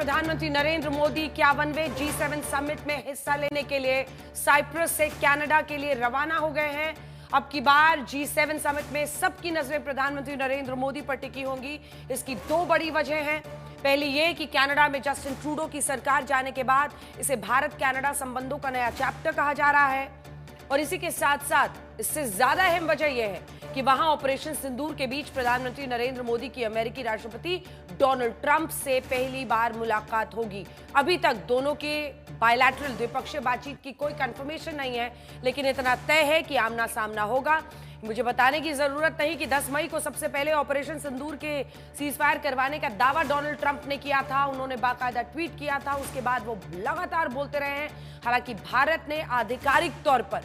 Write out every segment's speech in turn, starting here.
प्रधानमंत्री Narendra Modi 51वें G7 summit में हिस्सा लेने के लिए साइप्रस से कनाडा के लिए रवाना हो गए हैं। अब की बार G7 समिट में सबकी नजरें प्रधानमंत्री नरेंद्र मोदी पर टिकी होंगी। इसकी दो बड़ी वजह हैं। पहली ये कि कनाडा में जस्टिन ट्रूडो की सरकार जाने के बाद इसे भारत कनाडा संबंधों का नया चैप्टर कहा जा रहा है, और इसी के साथ साथ इससे ज्यादा अहम वजह यह है कि वहां ऑपरेशन सिंदूर के बीच प्रधानमंत्री नरेंद्र मोदी की अमेरिकी राष्ट्रपति डोनाल्ड ट्रंप से पहली बार मुलाकात होगी। अभी तक दोनों के बायलैटरल द्विपक्षीय बातचीत की कोई कंफर्मेशन नहीं है, लेकिन इतना तय है कि आमना सामना होगा। मुझे बताने की जरूरत नहीं कि 10 मई को सबसे पहले ऑपरेशन सिंदूर के सीजफायर करवाने का दावा डोनाल्ड ट्रंप ने किया था। उन्होंने बाकायदा ट्वीट किया था, उसके बाद वो लगातार बोलते रहे हैं। हालांकि भारत ने आधिकारिक तौर पर,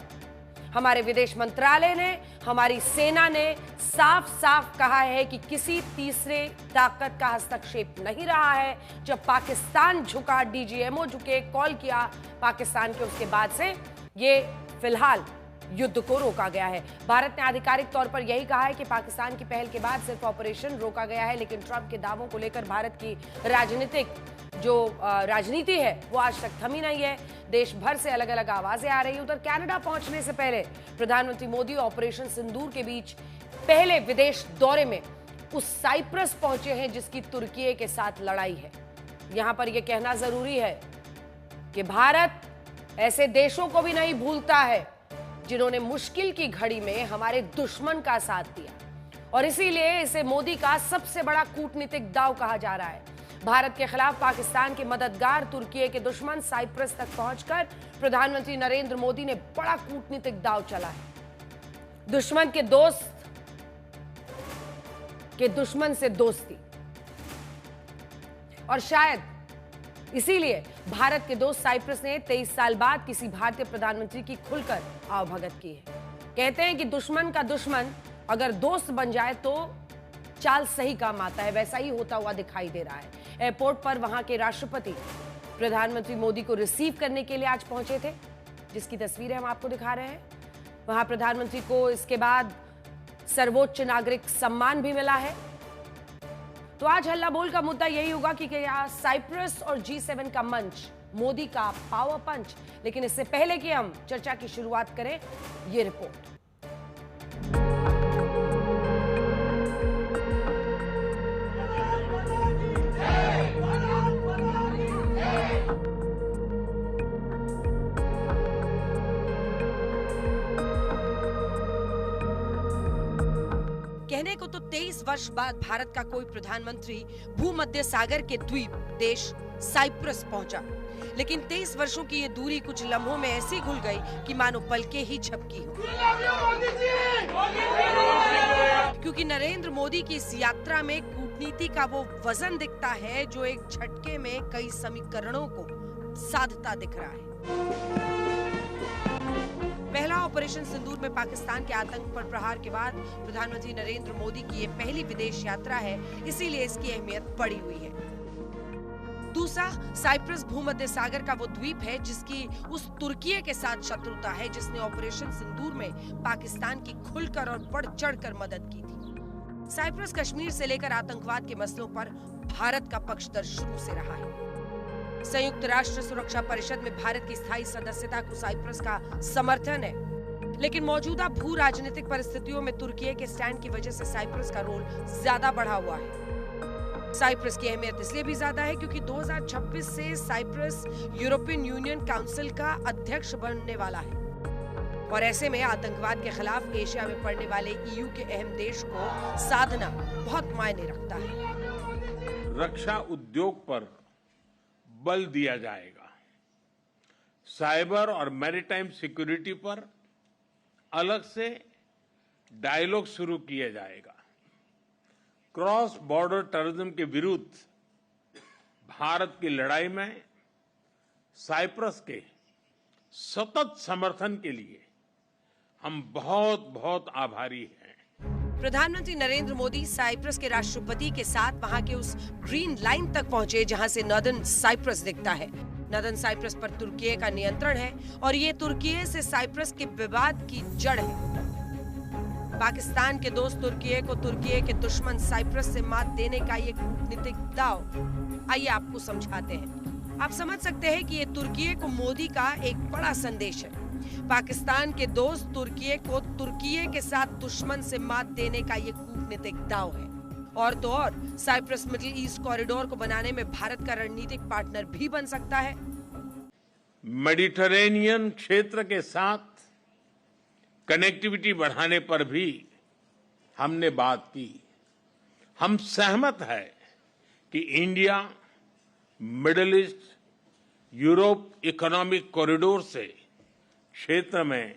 हमारे विदेश मंत्रालय ने, हमारी सेना ने साफ साफ कहा है कि किसी तीसरे ताकत का हस्तक्षेप नहीं रहा है। जब पाकिस्तान झुका, डीजीएमओ झुके, कॉल किया पाकिस्तान के, उसके बाद से ये फिलहाल युद्ध को रोका गया है। भारत ने आधिकारिक तौर पर यही कहा है कि पाकिस्तान की पहल के बाद सिर्फ ऑपरेशन रोका गया है, लेकिन ट्रंप के दावों को लेकर भारत की राजनीति है वो आज तक थमी नहीं है। देश भर से अलग अलग आवाजें आ रही हैं। उधर कनाडा पहुंचने से पहले प्रधानमंत्री मोदी ऑपरेशन सिंदूर के बीच पहले विदेश दौरे में उस साइप्रस पहुंचे हैं जिसकी तुर्की के साथ लड़ाई है। यहां पर यह कहना जरूरी है कि भारत ऐसे देशों को भी नहीं भूलता है जिन्होंने मुश्किल की घड़ी में हमारे दुश्मन का साथ दिया, और इसीलिए इसे मोदी का सबसे बड़ा कूटनीतिक दांव कहा जा रहा है। भारत के खिलाफ पाकिस्तान के मददगार तुर्की के दुश्मन साइप्रस तक पहुंचकर प्रधानमंत्री नरेंद्र मोदी ने बड़ा कूटनीतिक दांव चला है। दुश्मन के दोस्त के दुश्मन से दोस्ती, और शायद इसीलिए भारत के दोस्त साइप्रस ने 23 साल बाद किसी भारतीय प्रधानमंत्री की खुलकर आवभगत की है। कहते हैं कि दुश्मन का दुश्मन अगर दोस्त बन जाए तो चाल सही काम आता है। वैसा ही होता हुआ दिखाई दे रहा है। एयरपोर्ट पर वहां के राष्ट्रपति प्रधानमंत्री मोदी को रिसीव करने के लिए आज पहुंचे थे, जिसकी तस्वीरें हम आपको दिखा रहे हैं। वहां प्रधानमंत्री को इसके बाद सर्वोच्च नागरिक सम्मान भी मिला है। तो आज हल्ला बोल का मुद्दा यही होगा कि क्या साइप्रस और G7 का मंच मोदी का पावर पंच। लेकिन इससे पहले कि हम चर्चा की शुरुआत करें, ये रिपोर्ट। कहने को तो 23 वर्ष बाद भारत का कोई प्रधानमंत्री भूमध्य सागर के द्वीप देश साइप्रस पहुंचा, लेकिन 23 वर्षों की ये दूरी कुछ लम्हों में ऐसी घुल गई कि मानो पलकें ही झपकी हो। क्योंकि नरेंद्र मोदी की इस यात्रा में कूटनीति का वो वजन दिखता है जो एक झटके में कई समीकरणों को साधता दिख रहा है। पहला ऑपरेशन सिंदूर में पाकिस्तान के आतंक पर प्रहार के बाद प्रधानमंत्री नरेंद्र मोदी की ये पहली विदेश यात्रा है, इसीलिए इसकी अहमियत बढ़ी हुई है। दूसरा, साइप्रस भूमध्य सागर का वो द्वीप है जिसकी उस तुर्की के साथ शत्रुता है जिसने ऑपरेशन सिंदूर में पाकिस्तान की खुलकर और बढ़ चढ़कर मदद की थी। साइप्रस कश्मीर से लेकर आतंकवाद के मसलों पर भारत का पक्षधर शुरू से रहा है। संयुक्त राष्ट्र सुरक्षा परिषद में भारत की स्थायी सदस्यता को साइप्रस का समर्थन है, लेकिन मौजूदा भू राजनीतिक परिस्थितियों में तुर्की के स्टैंड की वजह से साइप्रस का रोल ज्यादा बढ़ा हुआ है। साइप्रस की अहमियत इसलिए भी ज्यादा है क्योंकि 2026 से साइप्रस यूरोपियन यूनियन काउंसिल का अध्यक्ष बनने वाला है, और ऐसे में आतंकवाद के खिलाफ एशिया में पड़ने वाले EU के अहम देश को साधना बहुत मायने रखता है। रक्षा उद्योग पर बल दिया जाएगा। साइबर और मैरीटाइम सिक्योरिटी पर अलग से डायलॉग शुरू किया जाएगा। क्रॉस बॉर्डर टेररिज्म के विरुद्ध भारत की लड़ाई में साइप्रस के सतत समर्थन के लिए हम बहुत बहुत आभारी हैं। प्रधानमंत्री नरेंद्र मोदी साइप्रस के राष्ट्रपति के साथ वहां के उस ग्रीन लाइन तक पहुंचे जहां से नॉर्दर्न साइप्रस दिखता है। नॉर्दर्न साइप्रस पर तुर्की का नियंत्रण है, और ये तुर्की से साइप्रस के विवाद की जड़ है। पाकिस्तान के दोस्त तुर्की को तुर्की के दुश्मन साइप्रस से मात देने का ये कूटनीतिक दांव आइए आपको समझाते हैं। आप समझ सकते हैं कि ये तुर्की को मोदी का एक बड़ा संदेश है। पाकिस्तान के दोस्त तुर्की को तुर्की के साथ दुश्मन से मात देने का ये कूटनीतिक दांव है। और तो और साइप्रस मिडिल ईस्ट कॉरिडोर को बनाने में भारत का रणनीतिक पार्टनर भी बन सकता है। मेडिटरेनियन क्षेत्र के साथ कनेक्टिविटी बढ़ाने पर भी हमने बात की। हम सहमत है कि India middle east Europe economic corridor से क्षेत्र में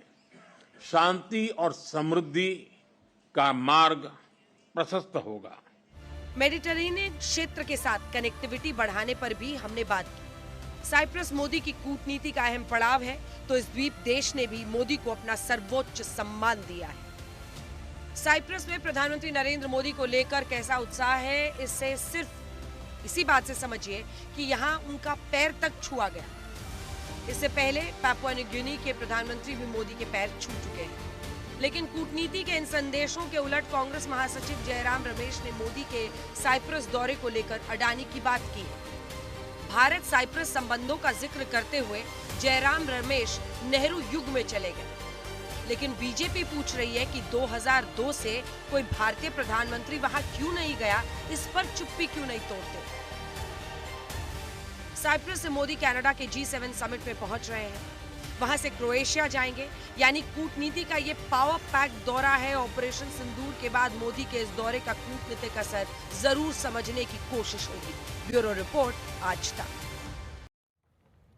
शांति और समृद्धि का मार्ग प्रशस्त होगा। मेडिटरेनियन क्षेत्र के साथ कनेक्टिविटी बढ़ाने पर भी हमने बात की। साइप्रस मोदी की कूटनीति का अहम पड़ाव है, तो इस द्वीप देश ने भी मोदी को अपना सर्वोच्च सम्मान दिया है। साइप्रस में प्रधानमंत्री नरेंद्र मोदी को लेकर कैसा उत्साह है, इससे सिर्फ इसी बात से समझिए कि यहाँ उनका पैर तक छुआ गया। इससे पहले पापुआ न्यू गिनी के प्रधानमंत्री भी मोदी के पैर छू चुके हैं। लेकिन कूटनीति के इन संदेशों के उलट कांग्रेस महासचिव जयराम रमेश ने मोदी के साइप्रस दौरे को लेकर अडानी की बात की है। भारत साइप्रस संबंधों का जिक्र करते हुए जयराम रमेश नेहरू युग में चले गए। लेकिन बीजेपी पूछ रही है कि 2002 से कोई भारतीय प्रधानमंत्री वहां क्यों नहीं गया, इस पर चुप्पी क्यों नहीं तोड़ते। साइप्रस से मोदी कनाडा के G7 समिट में पहुंच रहे हैं। वहां से क्रोएशिया जाएंगे, यानी कूटनीति का ये पावर पैक दौरा है। ऑपरेशन सिंदूर के बाद मोदी के इस दौरे का कूटनीतिक असर जरूर समझने की कोशिश होगी। ब्यूरो रिपोर्ट, आज तक।